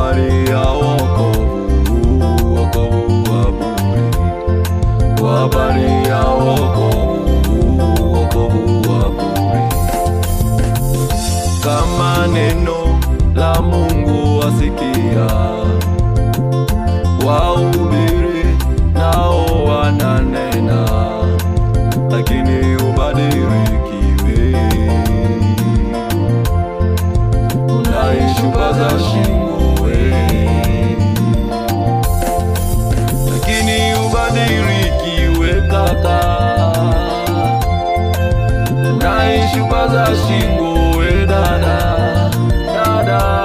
habari ya wokovu, wokovu wa bure. Kwa habari ya wokovu, wokovu wa bure. Kama neno la Mungu wasikia, wahubiri nao wananena, lakini ubadilikiwe. Unaishupaza shingo lakini ubadilikiwe kaka. Unaishupaza shingo dada, dada.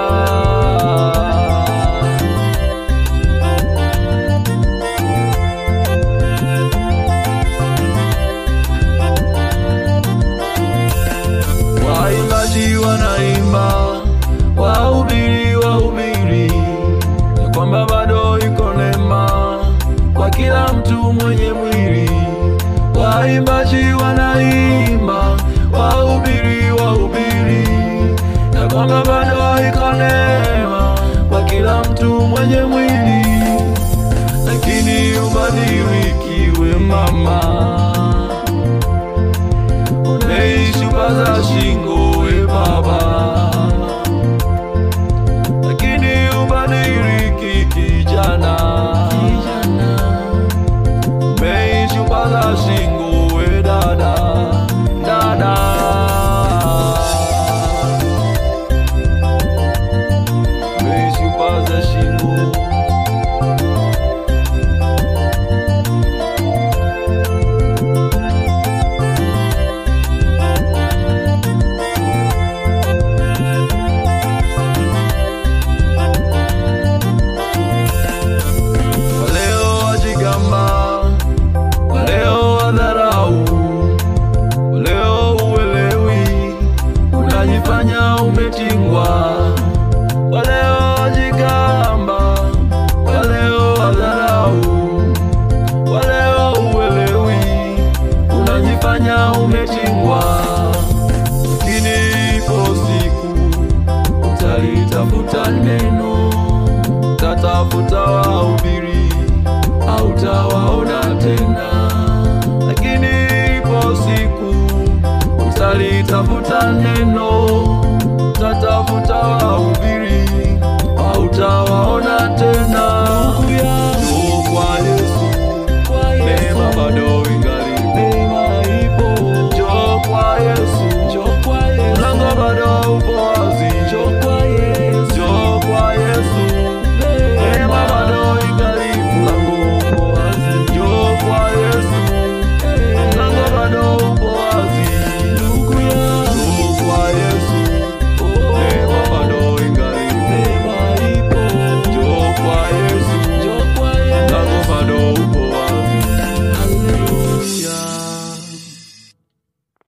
Waimbaji wanaimba, wahubiri wahubiri, ya kwamba bado iko neema kwa kila mtu mwenye mwili. Waimbaji wanaimba, wahubiri wahubiri, ya kwamba bado iko neema kwa kila mtu mwenye mwili. Lakini ubadilikiwe mama, unaishupaza shingo we baba, lakini ubadiliki kijana, umeishupaza shingo we dada, dada. Umeishupaza shingo. Umetingwa waleo jigamba, waleo wadharau, waleo uelewi, unajifanya umetingwa. Lakini ipo siku utalitafuta neno, utatafuta wahubiri, hautawaona tena. Lakini ipo siku utalitafuta neno,